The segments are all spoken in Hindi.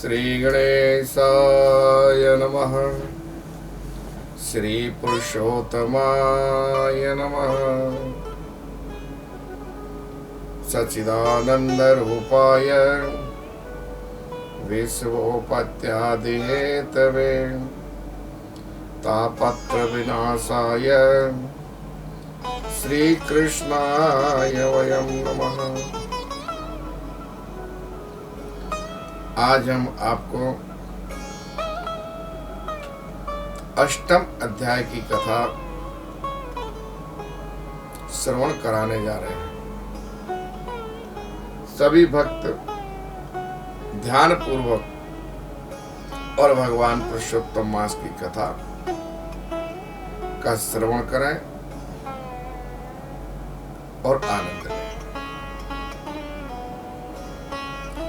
श्री गणेशाय नमः। श्री पुरुषोत्तमाय नमः। सच्चिदानंद रूपाय विश्वोपत्यादिहेतवे तापत्र विनाशाय श्री कृष्णाय वयं नमः। आज हम आपको अष्टम अध्याय की कथा श्रवण कराने जा रहे हैं। सभी भक्त ध्यान पूर्वक और भगवान पुरुषोत्तम मास की कथा का श्रवण करें और आनंद लें।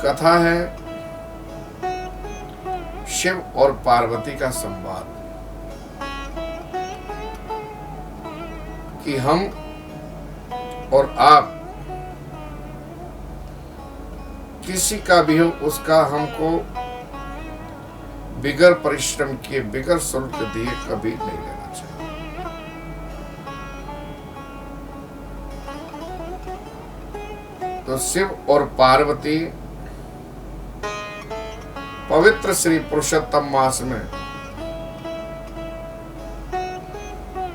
कथा है शिव और पार्वती का संवाद कि हम और आप किसी का भी हो, उसका हमको बिगर परिश्रम किए बिगर शुल्क दिए कभी नहीं लेना चाहिए। तो शिव और पार्वती पवित्र श्री पुरुषोत्तम मास में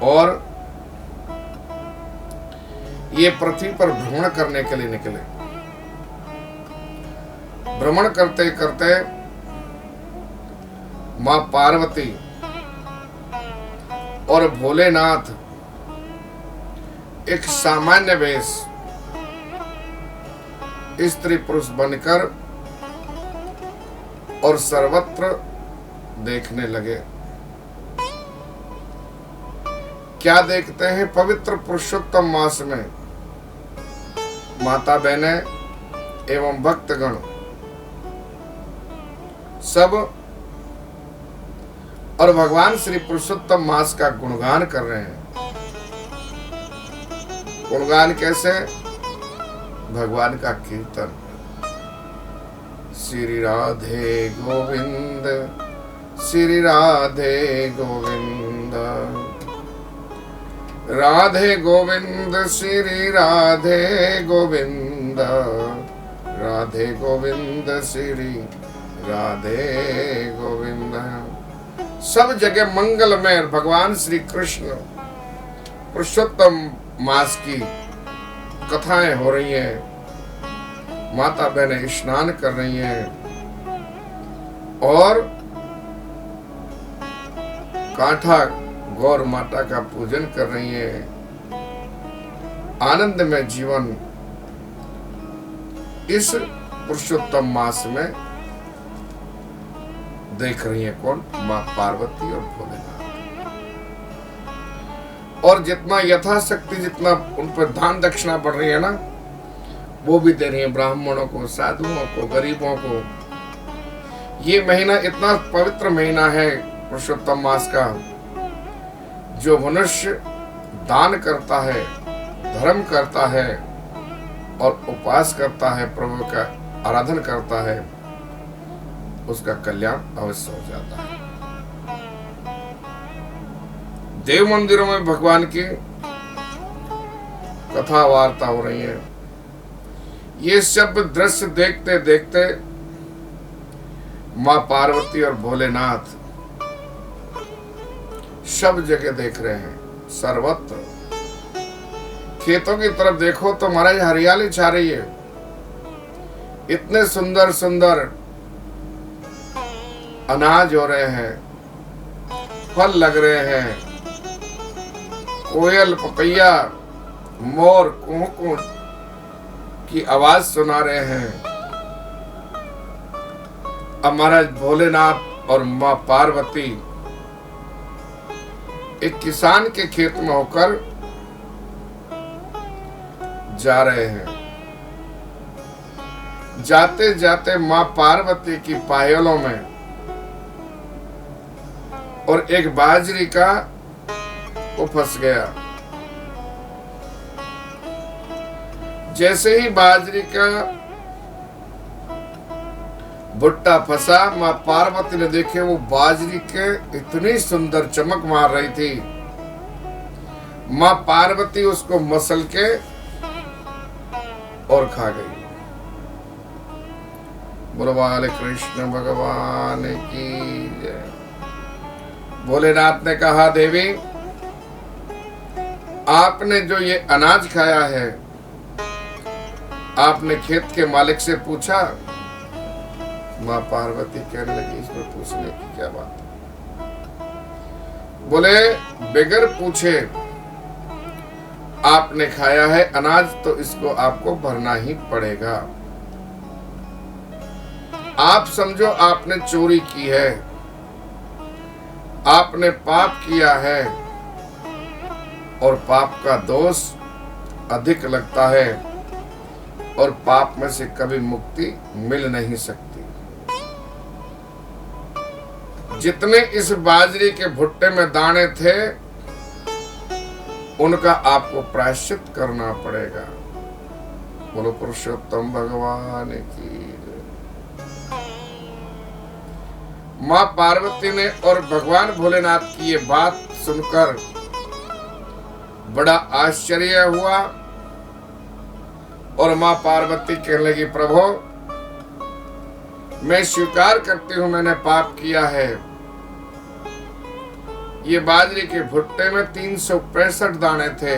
और ये पृथ्वी पर भ्रमण करने के लिए निकले। भ्रमण करते करते मां पार्वती और भोलेनाथ एक सामान्य वेश स्त्री पुरुष बनकर और सर्वत्र देखने लगे। क्या देखते हैं? पवित्र पुरुषोत्तम मास में माता बहनें एवं भक्तगण सब और भगवान श्री पुरुषोत्तम मास का गुणगान कर रहे हैं। गुणगान कैसे? भगवान का कीर्तन। श्री राधे गोविंद, श्री राधे गोविंद, राधे गोविंद, श्री राधे गोविंद, राधे गोविंद, श्री राधे गोविंद। सब जगह मंगलमय भगवान श्री कृष्ण पुरुषोत्तम मास की कथाएं हो रही हैं। माता बहनें स्नान कर रही हैं और कांठा गौर माता का पूजन कर रही हैं। आनंद में जीवन इस पुरुषोत्तम मास में देख रही है। कौन? मां पार्वती और भोलेनाथ। और जितना यथाशक्ति जितना उन पर दान दक्षिणा बढ़ रही है ना, वो भी दे रही है ब्राह्मणों को, साधुओं को, गरीबों को। ये महीना इतना पवित्र महीना है पुरुषोत्तम मास का, जो मनुष्य दान करता है, धर्म करता है और उपवास करता है, प्रभु का आराधन करता है, उसका कल्याण अवश्य हो जाता है। देव मंदिरों में भगवान की कथा वार्ता हो रही है। ये सब दृश्य देखते देखते मां पार्वती और भोलेनाथ सब जगह देख रहे हैं। सर्वत्र खेतों की तरफ देखो तो महाराज हरियाली छा रही है। इतने सुंदर सुंदर अनाज हो रहे हैं, फल लग रहे हैं, कोयल, पपैया, मोर कुहू कुहू की आवाज सुना रहे हैं। अब महाराज भोलेनाथ और मां पार्वती एक किसान के खेत में होकर जा रहे हैं। जाते जाते मां पार्वती की पायलों में और एक बाजरी का वो फंस गया। जैसे ही बाजरी का भुट्टा फंसा। माँ पार्वती ने देखे वो बाजरी के इतनी सुंदर चमक मार रही थी। माँ पार्वती उसको मसल के और खा गई। बोलो बाले कृष्ण भगवान की जय। भोलेनाथ ने कहा, देवी आपने जो ये अनाज खाया है, आपने खेत के मालिक से पूछा? माँ पार्वती कहने लगी, इसमें पूछने की क्या बात है? बोले, बगैर पूछे आपने खाया है अनाज, तो इसको आपको भरना ही पड़ेगा। आप समझो आपने चोरी की है, आपने पाप किया है, और पाप का दोष अधिक लगता है, और पाप में से कभी मुक्ति मिल नहीं सकती। जितने इस बाजरी के भुट्टे में दाने थे, उनका आपको प्रायश्चित करना पड़ेगा। बोलो पुरुषोत्तम भगवान की। माँ पार्वती ने और भगवान भोलेनाथ की ये बात सुनकर बड़ा आश्चर्य हुआ, और माँ पार्वती कहने लगी, प्रभु मैं स्वीकार करती हूं मैंने पाप किया है। ये बाजरी के भुट्टे में 365 दाने थे,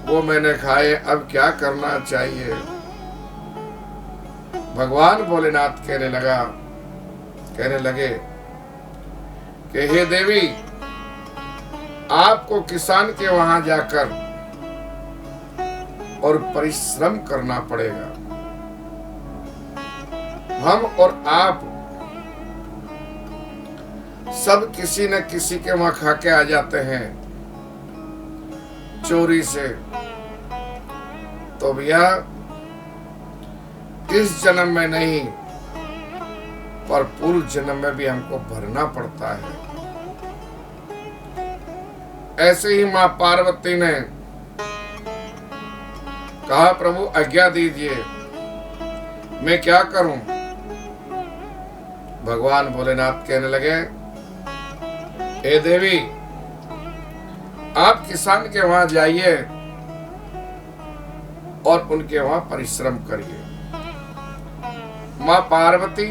वो मैंने खाए, अब क्या करना चाहिए? भगवान भोलेनाथ कहने लगे कि हे देवी, आपको किसान के वहां जाकर और परिश्रम करना पड़ेगा। हम और आप सब किसी न किसी के वहां खा के आ जाते हैं चोरी से। तो भैया इस जन्म में नहीं, पर पूर्व जन्म में भी हमको भरना पड़ता है। ऐसे ही माँ पार्वती ने कहा, प्रभु आज्ञा दीजिए, मैं क्या करूं? भगवान भोलेनाथ कहने लगे, हे देवी, आप किसान के वहां जाइए और उनके वहां परिश्रम करिए। माँ पार्वती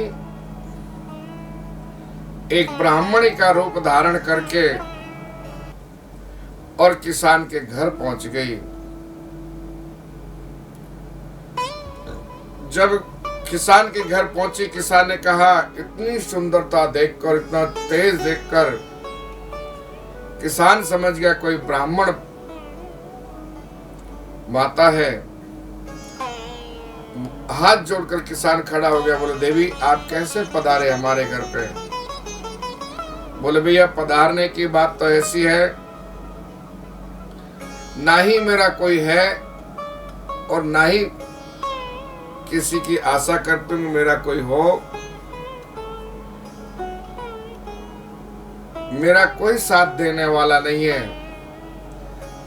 एक ब्राह्मणी का रूप धारण करके और किसान के घर पहुंच गई। जब किसान के घर पहुंची, किसान ने कहा, इतनी सुंदरता देखकर, इतना तेज देखकर किसान समझ गया कोई ब्राह्मण माता है। हाथ जोड़कर किसान खड़ा हो गया, बोले, देवी आप कैसे पधारे हमारे घर पे? बोले, भैया पधारने की बात तो ऐसी है, ना ही मेरा कोई है और ना ही किसी की आशा करते हुए मेरा कोई हो। मेरा कोई साथ देने वाला नहीं है।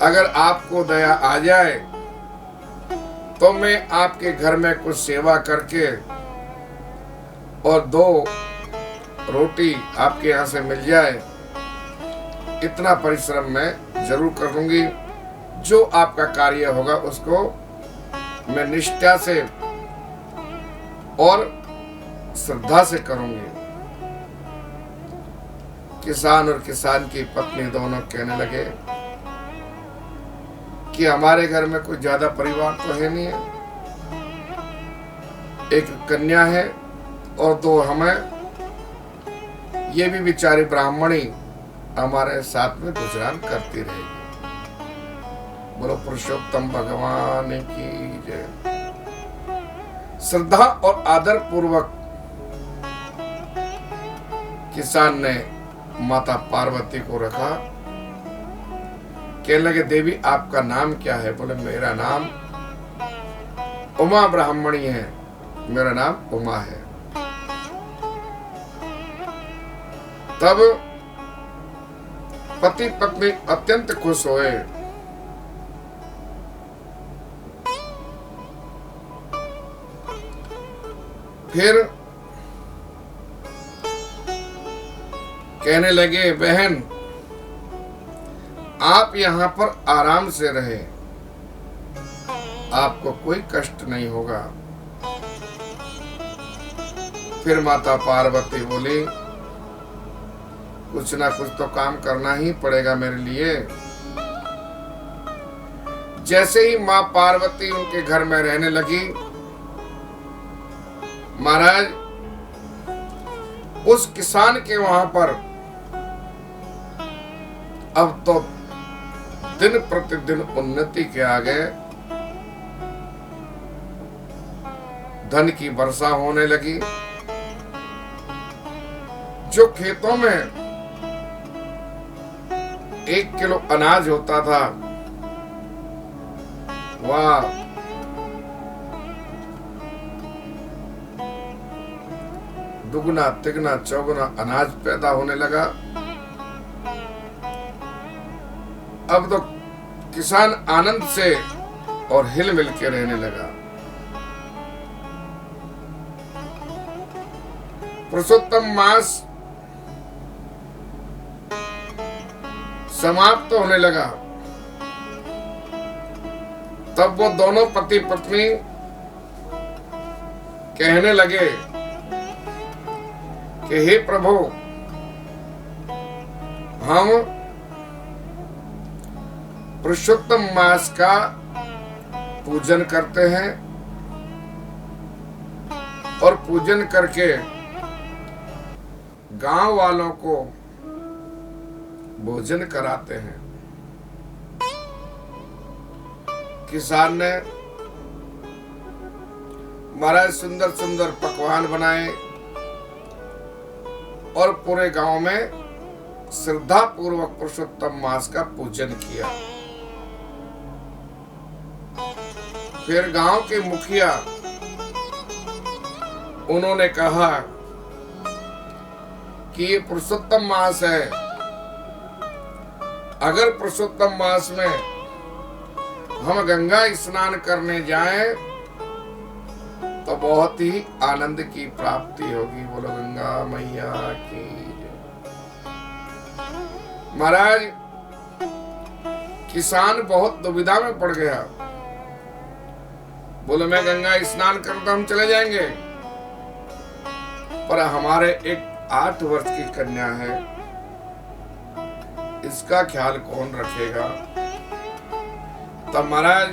अगर आपको दया आ जाए तो मैं आपके घर में कुछ सेवा करके और 2 रोटी आपके यहाँ से मिल जाए, इतना परिश्रम मैं जरूर करूंगी। जो आपका कार्य होगा उसको मैं निष्ठा से और श्रद्धा से करूंगी। किसान और किसान की पत्नी दोनों कहने लगे कि हमारे घर में कोई ज्यादा परिवार तो है नहीं है, एक कन्या है और 2 हमें, ये भी बेचारी ब्राह्मणी हमारे साथ में गुजरान करती रहेगी। बोलो पुरुषोत्तम भगवान की जय। श्रद्धा और आदर पूर्वक किसान ने माता पार्वती को रखा। कहने लगे, देवी आपका नाम क्या है? बोले, मेरा नाम उमा ब्राह्मणी है, मेरा नाम उमा है। तब पति पत्नी अत्यंत खुश हुए। फिर कहने लगे, बहन आप यहां पर आराम से रहे, आपको कोई कष्ट नहीं होगा। फिर माता पार्वती बोली, कुछ ना कुछ तो काम करना ही पड़ेगा मेरे लिए। जैसे ही मां पार्वती उनके घर में रहने लगी, महाराज उस किसान के वहां पर अब तो दिन प्रतिदिन उन्नति के आगे धन की वर्षा होने लगी। जो खेतों में 1 किलो अनाज होता था, वह दुगना तिगना चौगुना अनाज पैदा होने लगा। अब तो किसान आनंद से और हिल मिल के रहने लगा। पुरुषोत्तम मास समाप्त होने लगा। तब वो दोनों पति पत्नी कहने लगे कि हे प्रभु, हम पुरुषोत्तम मास का पूजन करते हैं और पूजन करके गांव वालों को भोजन कराते हैं। किसान ने महाराज सुंदर सुंदर पकवान बनाए और पूरे गांव में श्रद्धा पूर्वक पुरुषोत्तम मास का पूजन किया। फिर गांव के मुखिया उन्होंने कहा कि ये पुरुषोत्तम मास है, अगर पुरुषोत्तम मास में हम गंगा स्नान करने जाएं तो बहुत ही आनंद की प्राप्ति होगी। बोलो गंगा मैया की जय। महाराज किसान बहुत दुविधा में पड़ गया। बोले, मैं गंगा स्नान करता हम चले जाएंगे, पर हमारे एक 8 वर्ष की कन्या है, इसका ख्याल कौन रखेगा। तब महाराज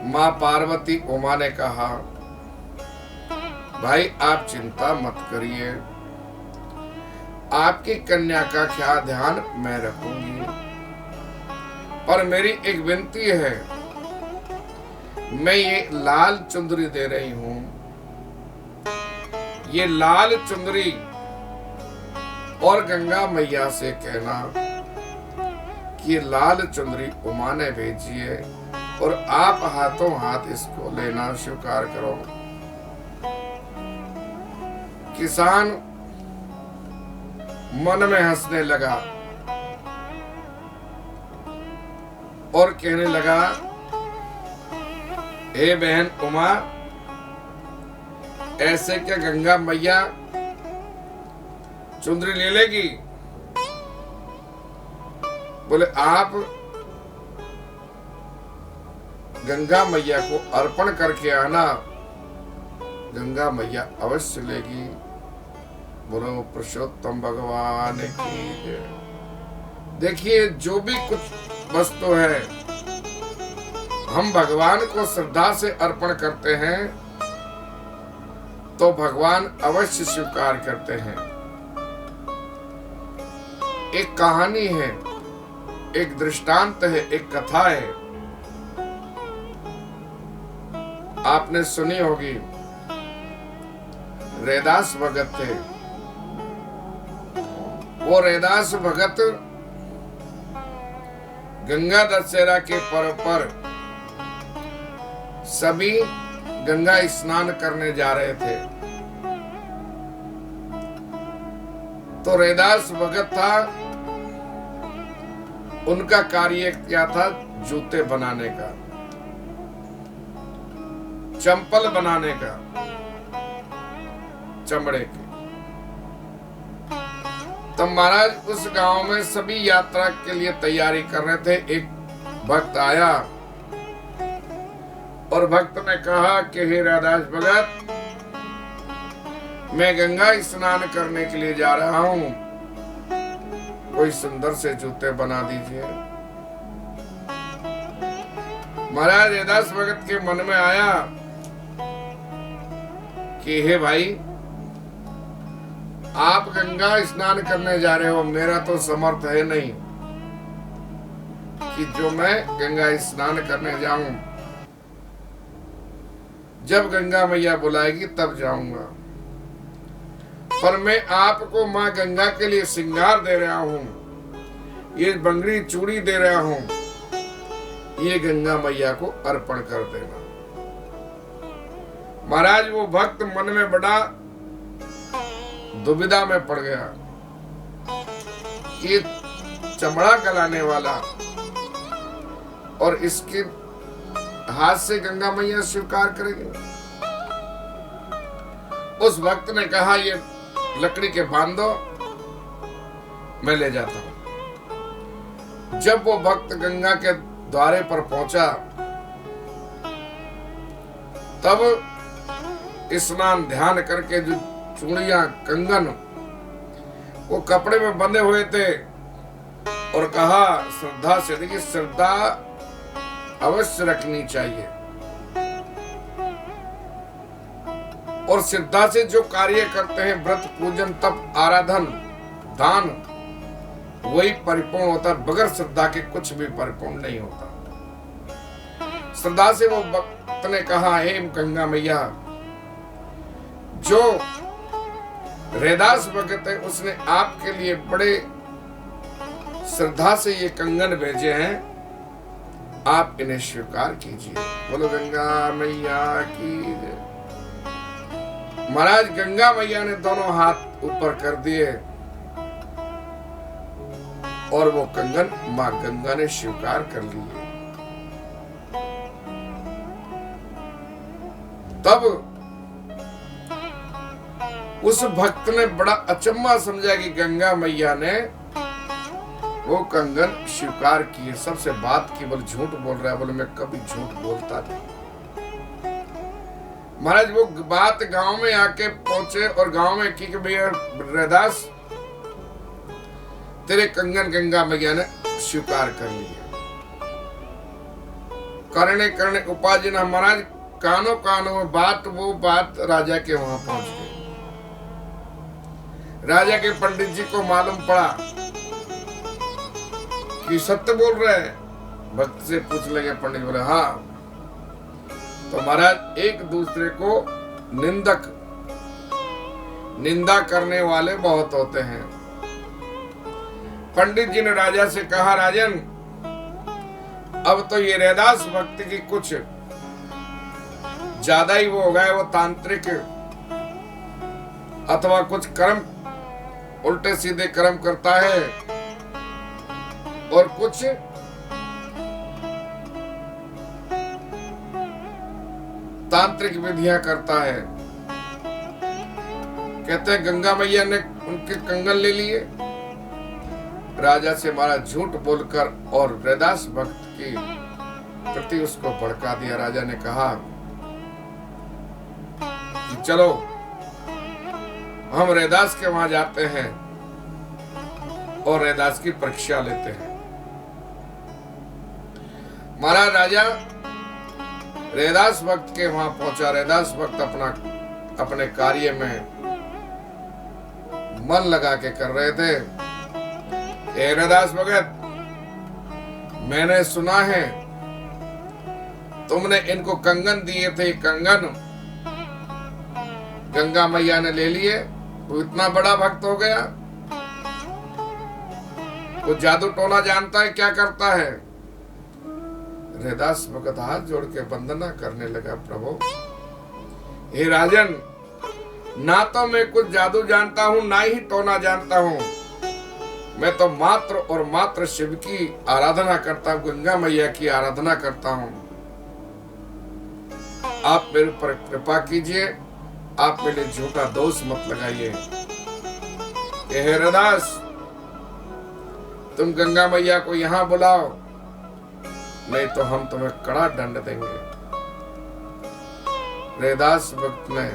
मां पार्वती उमा ने कहा, भाई आप चिंता मत करिए, आपकी कन्या का क्या ध्यान मैं रखूंगी, पर मेरी एक विनती है, मैं ये लाल चुंदरी दे रही हूं, ये लाल चुंदरी और गंगा मैया से कहना कि लाल चुंदरी उमा ने भेजी है और आप हाथों हाथ इसको लेना स्वीकार करो। किसान मन में हंसने लगा और कहने लगा, हे बहन उमा, ऐसे क्या गंगा मैया चुंदरी ले लेगी। बोले, आप गंगा मैया को अर्पण करके आना, गंगा मैया अवश्य लेगी। बोलो पुरुषोत्तम भगवान की जय। देखिए, जो भी कुछ वस्तु है हम भगवान को श्रद्धा से अर्पण करते हैं तो भगवान अवश्य स्वीकार करते हैं। एक कहानी है, एक दृष्टांत है, एक कथा है, आपने सुनी होगी। रैदास भगत थे। वो रैदास भगत गंगा दशहरा के पर्व पर सभी गंगा स्नान करने जा रहे थे। तो रैदास भगत था, उनका कार्य क्या था, जूते बनाने का। चंपल बनाने का, चमड़े के। तो महाराज उस गांव में सभी यात्रा के लिए तैयारी कर रहे थे। एक भक्त आया और भक्त ने कहा कि हे राधास भगत, मैं गंगा स्नान करने के लिए जा रहा हूं, कोई सुंदर से जूते बना दीजिए। महाराज रैदास भगत के मन में आया कि हे भाई, आप गंगा स्नान करने जा रहे हो, मेरा तो समर्थ है नहीं कि जो मैं गंगा स्नान करने जाऊं। जब गंगा मैया बुलाएगी तब जाऊंगा, पर मैं आपको मां गंगा के लिए श्रृंगार दे रहा हूं, ये बंगड़ी चूड़ी दे रहा हूं, ये गंगा मैया को अर्पण कर देना। महाराज वो भक्त मन में बड़ा दुविधा में पड़ गया, ये चमड़ा गलाने वाला और इसके हाथ से गंगा मैया स्वीकार करेंगे। उस भक्त ने कहा, ये लकड़ी के बांध दो, मैं ले जाता हूं। जब वो भक्त गंगा के द्वारे पर पहुंचा, तब स्नान ध्यान करके जो चूड़ियां कंगन वो कपड़े में बंधे हुए थे, और कहा श्रद्धा से, देखिए श्रद्धा अवश्य रखनी चाहिए, और श्रद्धा से जो कार्य करते हैं, व्रत पूजन तप आराधन दान, वही परिपूर्ण होता है। बगैर श्रद्धा के कुछ भी परिपूर्ण नहीं होता। श्रद्धा से वो भक्त ने कहा, हे गंगा मैया, जो रैदास भगत है उसने आपके लिए बड़े श्रद्धा से ये कंगन भेजे हैं, आप इन्हें स्वीकार कीजिए। बोलो गंगा मैया की जय। महाराज गंगा मैया ने दोनों हाथ ऊपर कर दिए और वो कंगन मां गंगा ने स्वीकार कर लिए। तब उस भक्त ने बड़ा अचंभा समझा कि गंगा मैया ने वो कंगन स्वीकार किए। सबसे बात की, बोले झूठ बोल रहा है। बोले मैं कभी झूठ बोलता नहीं। महाराज वो बात गांव में आके पहुंचे और गांव में की कि भैया रैदास, तेरे कंगन गंगा मैया ने स्वीकार कर लिया। करने करने उपाजना महाराज कानों कानों में बात, वो बात राजा के वहां पहुंच गई। राजा के पंडित जी को मालूम पड़ा कि सत्य बोल रहे हैं। भक्त से पूछ लगे पंडित, बोले हाँ। तो महाराज एक दूसरे को निंदा करने वाले बहुत होते हैं। पंडित जी ने राजा से कहा, राजन अब तो ये रैदास भक्त की कुछ ज्यादा ही वो हो गए, वो तांत्रिक अथवा कुछ कर्म उल्टे सीधे कर्म करता है और कुछ तांत्रिक विधियां करता है। कहते हैं गंगा मैया ने उनके कंगन ले लिए। राजा से हमारा झूठ बोलकर और रैदास भक्त की प्रति उसको भड़का दिया। राजा ने कहा कि चलो हम रैदास के वहां जाते हैं और रैदास की परीक्षा लेते हैं। महाराज राजा रैदास भक्त के वहां पहुंचा। रैदास भक्त अपने कार्य में मन लगा के कर रहे थे। ए रैदास भगत, मैंने सुना है तुमने इनको कंगन दिए थे। कंगन गंगा मैया ने ले लिए, वो इतना बड़ा भक्त हो गया। वो जादू टोना जानता है, क्या करता है। रैदास भगत हाथ जोड़ के वंदना करने लगा, प्रभु हे राजन, ना तो मैं कुछ जादू जानता हूं, ना ही टोना जानता हूं। मैं तो मात्र और मात्र शिव की आराधना करता हूं, गंगा मैया की आराधना करता हूं। आप मेरे ऊपर कृपा कीजिए, आप मेरे झूठा दोष मत लगाइए। हे रैदास, तुम गंगा मैया को यहां बुलाओ, नहीं तो हम तुम्हें कड़ा दंड देंगे। रैदास भक्त ने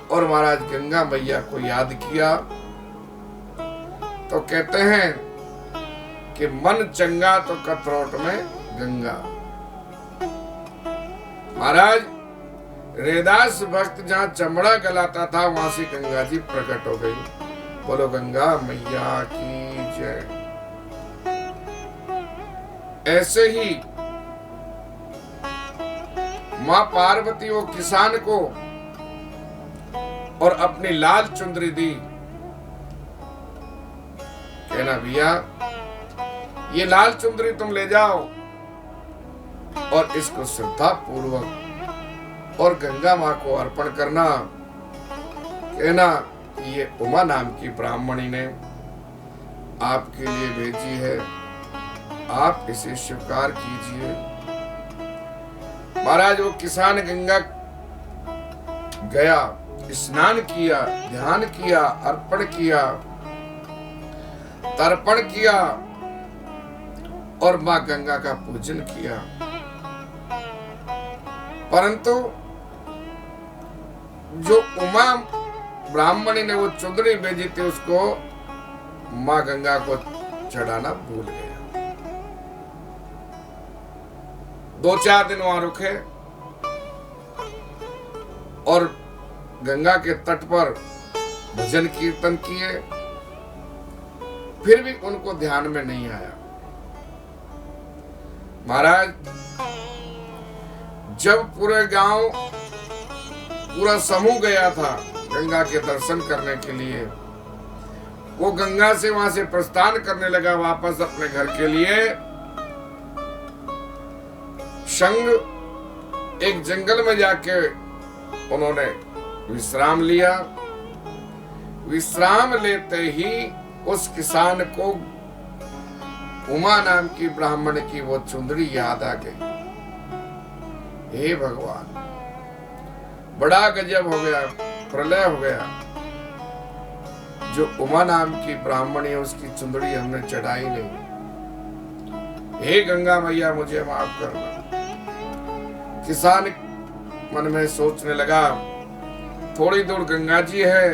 और महाराज गंगा मैया को याद किया तो कहते हैं कि मन चंगा तो कथरोट में गंगा। महाराज रैदास भक्त जहां चमड़ा गलाता था वहां से गंगा जी प्रकट हो गई। बोलो गंगा मैया की जय। ऐसे ही मां पार्वती वो किसान को और अपनी लाल चुंदरी दी। कहना भैया ये लाल चुंदरी तुम ले जाओ और इसको श्रद्धा पूर्वक और गंगा मां को अर्पण करना। कहना ये उमा नाम की ब्राह्मणी ने आपके लिए भेजी है, आप इसे स्वीकार कीजिए। महाराज वो किसान गंगा गया, स्नान किया, ध्यान किया, अर्पण किया, तर्पण किया और मां गंगा का पूजन किया। परंतु जो उमा ब्राह्मणी ने वो चुंदड़ी भेजी थी उसको मां गंगा को चढ़ाना भूल गया। 2-4 दिन वहां रुके और गंगा के तट पर भजन कीर्तन किए, फिर भी उनको ध्यान में नहीं आया। महाराज जब पूरे गांव पूरा समूह गया था गंगा के दर्शन करने के लिए, वो गंगा से वहां से प्रस्थान करने लगा वापस अपने घर के लिए। संग एक जंगल में जाके उन्होंने विश्राम लिया। विश्राम लेते ही उस किसान को उमा नाम की ब्राह्मण की वो चुंदड़ी याद आ गई। हे भगवान, बड़ा गजब हो गया, प्रलय हो गया। जो उमा नाम की ब्राह्मणी है उसकी चुंदड़ी हमने चढ़ाई नहीं। हे गंगा मैया मुझे माफ करना। किसान मन में सोचने लगा थोड़ी दूर गंगा जी है,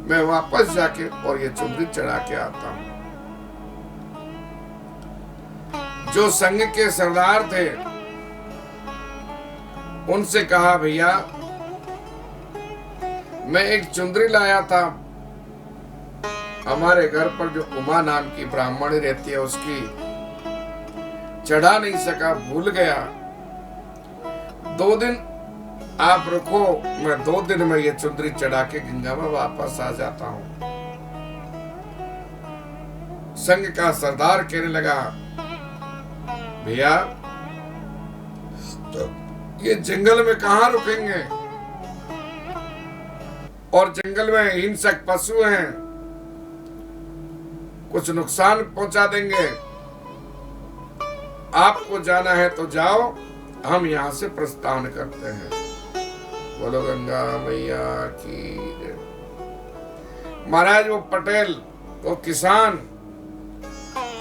मैं वापस जाके और ये चुंदड़ी चढ़ा के आता हूं। जो संघ के सरदार थे उनसे कहा भैया मैं एक चुंदड़ी लाया था, हमारे घर पर जो उमा नाम की ब्राह्मणी रहती है उसकी चढ़ा नहीं सका, भूल गया। 2 दिन आप रुको, मैं 2 दिन में ये चुंदड़ी चढ़ा के गंगा में वापस आ जाता हूं। संघ का सरदार कहने लगा भैया तो ये जंगल में कहां रुकेंगे, और जंगल में हिंसक पशु हैं, कुछ नुकसान पहुंचा देंगे। आपको जाना है तो जाओ, हम यहां से प्रस्थान करते हैं। बोलो गंगा मैया की जय। महाराज वो पटेल वो किसान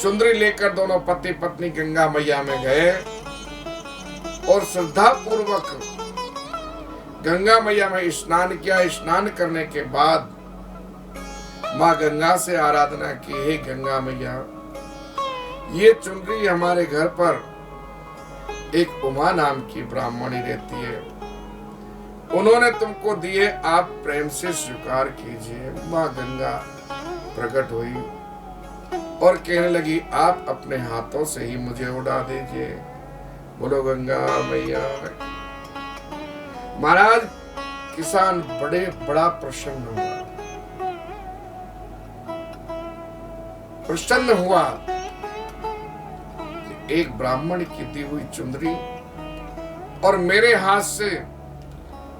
चुंदड़ी लेकर दोनों पति पत्नी गंगा मैया में गए और श्रद्धा पूर्वक गंगा मैया में स्नान किया। स्नान करने के बाद मां गंगा से आराधना की, हे गंगा मैया ये चुंदड़ी हमारे घर पर एक उमा नाम की ब्राह्मणी रहती है, उन्होंने तुमको दिए, आप प्रेम से स्वीकार कीजिए। मां गंगा प्रकट हुई और कहने लगी आप अपने हाथों से ही मुझे उड़ा दीजिए। बोलो गंगा मैया। महाराज किसान बड़ा प्रसन्न हुआ कि एक ब्राह्मण की दी हुई चुंदड़ी और मेरे हाथ से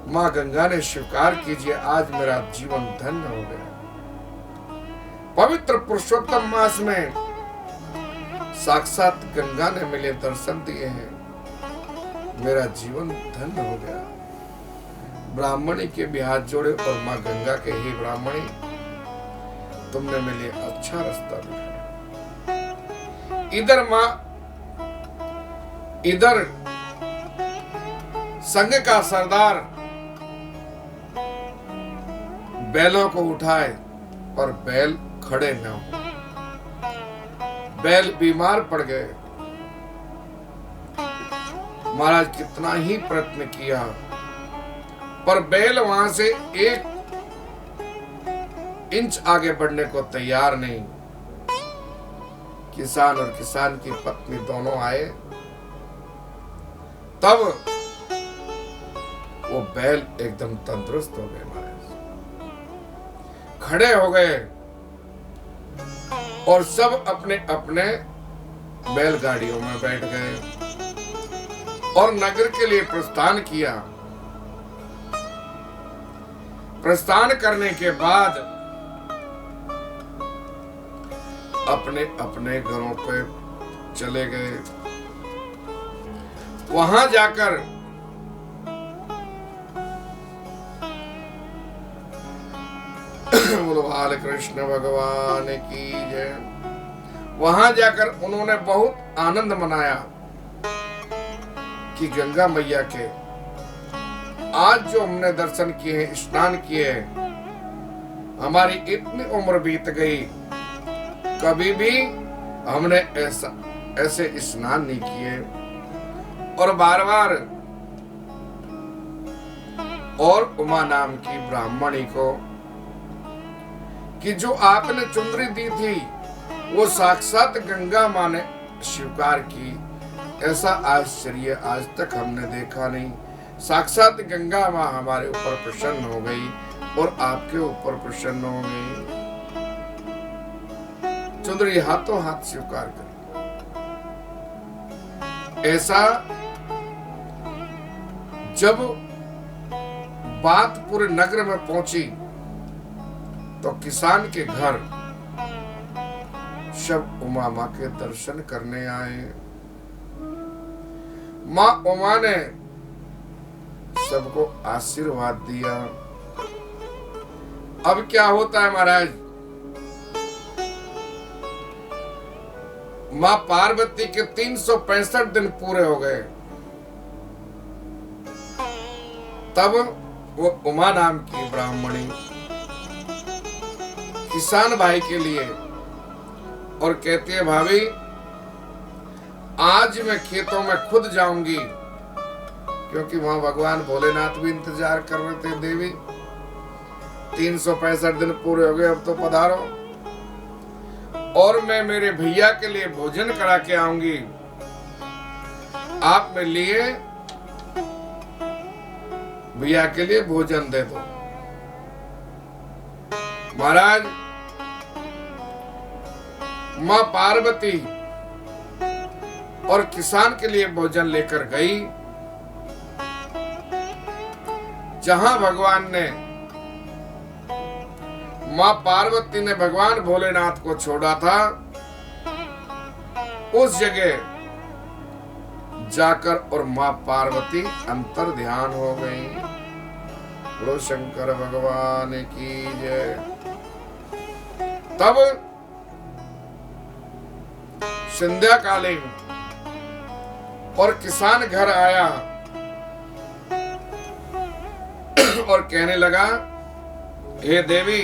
मां गंगा ने स्वीकार कीजिए, आज मेरा जीवन धन्य हो गया। पवित्र पुरुषोत्तम मास में साक्षात गंगा ने मिले दर्शन दिए हैं। मेरा जीवन धन्य हो गया। ब्राह्मणी के भी हाथ जोड़े और माँ गंगा के, हे ब्राह्मणी, तुमने मेरे लिए अच्छा रास्ता दिखाया। इधर संघ का सरदार बैलों को उठाए और बैल खड़े न हो, बैल बीमार पड़ गए। महाराज कितना ही प्रयत्न किया पर बैल वहां से 1 इंच आगे बढ़ने को तैयार नहीं। किसान और किसान की पत्नी दोनों आए, तब वो बैल एकदम तंदुरुस्त हो गए, महाराज खड़े हो गए और सब अपने अपने बैलगाड़ियों में बैठ गए और नगर के लिए प्रस्थान किया। प्रस्थान करने के बाद अपने अपने घरों पे चले गए। वहां जाकर बोलो बाल कृष्ण भगवान की जय। वहां जाकर उन्होंने बहुत आनंद मनाया कि गंगा मैया के आज जो हमने दर्शन किए हैं, स्नान किए हैं, हमारी इतनी उम्र बीत गई, कभी भी हमने ऐसे स्नान नहीं किए। और बार बार और उमा नाम की ब्राह्मणी को कि जो आपने चुंदरी दी थी वो साक्षात गंगा माँ ने स्वीकार की, ऐसा आश्चर्य आज तक हमने देखा नहीं। साक्षात गंगा माँ हमारे ऊपर प्रसन्न हो गई और आपके ऊपर प्रसन्न हो गई। चुंदरी हाथों हाथ स्वीकार करी। ऐसा जब बात पूरे नगर में पहुंची तो किसान के घर सब उमा माँ के दर्शन करने आए। माँ उमा ने सबको आशीर्वाद दिया। अब क्या होता है महाराज, माँ पार्वती के 365 दिन पूरे हो गए, तब वो उमा नाम की ब्राह्मणी किसान भाई के लिए और कहती है, भाभी आज मैं खेतों में खुद जाऊंगी, क्योंकि वहां भगवान भोलेनाथ भी इंतजार कर रहे थे। देवी 365 दिन पूरे हो गए, अब तो पधारो और मैं मेरे भैया के लिए भोजन करा के आऊंगी। आप मेरे लिए भैया के लिए भोजन दे दो। महाराज मां पार्वती और किसान के लिए भोजन लेकर गई। जहां भगवान ने, मां पार्वती ने भगवान भोलेनाथ को छोड़ा था, उस जगह जाकर और मां पार्वती अंतर ध्यान हो गई। बोलो शंकर भगवान की जय। तब संध्या कालीन और किसान घर आया और कहने लगा, हे देवी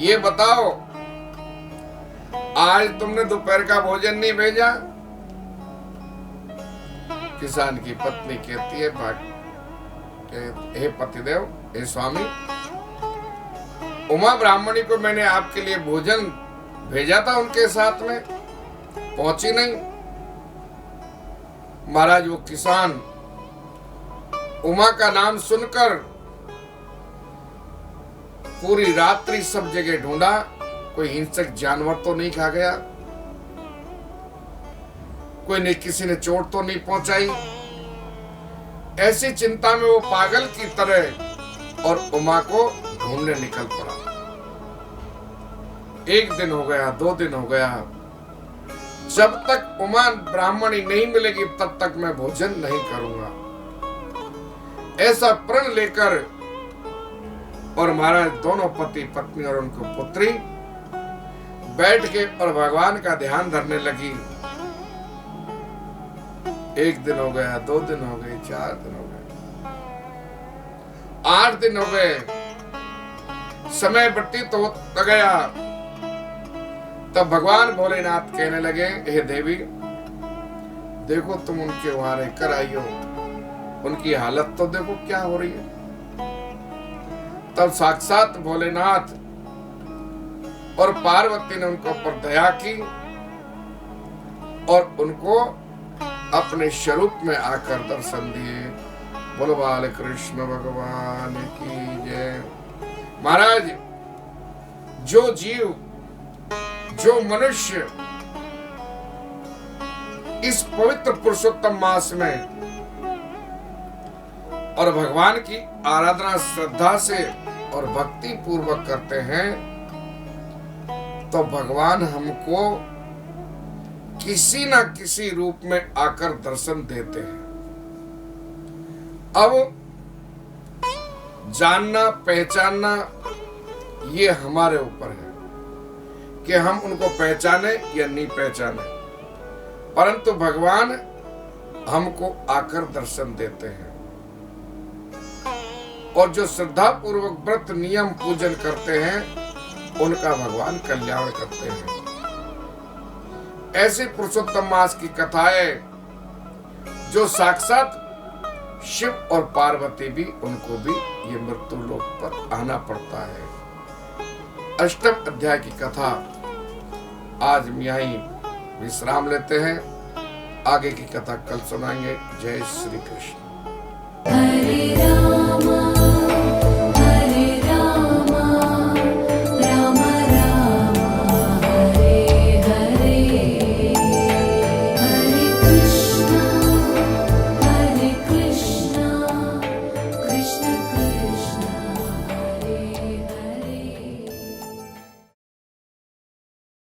ये बताओ आज तुमने दोपहर का भोजन नहीं भेजा। किसान की पत्नी कहती है, हे पतिदेव, हे स्वामी, उमा ब्राह्मणी को मैंने आपके लिए भोजन भेजा था, उनके साथ में पहुंची नहीं। महाराज वो किसान उमा का नाम सुनकर पूरी रात्रि सब जगह ढूंढा, कोई हिंसक जानवर तो नहीं खा गया, कोई ने किसी ने चोट तो नहीं पहुंचाई। ऐसी चिंता में वो पागल की तरह और उमा को ढूंढने निकल पड़ा। 1 दिन हो गया, 2 दिन हो गया, जब तक उमा ब्राह्मणी नहीं मिलेगी तब तक मैं भोजन नहीं करूंगा। ऐसा प्रण लेकर और महाराज दोनों पति पत्नी और उनको पुत्री बैठ के और भगवान का ध्यान धरने लगी। 1 दिन हो गया, 2 दिन हो गए, 4 दिन हो गए, 8 दिन हो गए। समय व्यतीत होता गया। तब भगवान भोलेनाथ कहने लगे, हे देवी देखो तुम उनके वहां रहकर आई हो, उनकी हालत तो देखो क्या हो रही है। तब साक्षात भोलेनाथ और पार्वती ने उनको ऊपर दया की और उनको अपने स्वरूप में आकर दर्शन दिए। बोलो बाल कृष्ण भगवान की जय। महाराज जो जीव, जो मनुष्य इस पवित्र पुरुषोत्तम मास में और भगवान की आराधना श्रद्धा से और भक्ति पूर्वक करते हैं तो भगवान हमको किसी ना किसी रूप में आकर दर्शन देते हैं। अब जानना पहचानना ये हमारे ऊपर है कि हम उनको पहचाने या नहीं पहचाने, परंतु भगवान हमको आकर दर्शन देते हैं। और जो श्रद्धा पूर्वक व्रत नियम पूजन करते हैं उनका भगवान कल्याण करते हैं। ऐसे पुरुषोत्तम मास की कथाएं जो साक्षात शिव और पार्वती भी, उनको भी ये मृत्यु लोक पर आना पड़ता है। अष्टम अध्याय की कथा आज हम यहीं विश्राम लेते हैं। आगे की कथा कल सुनाएंगे। जय श्री कृष्ण।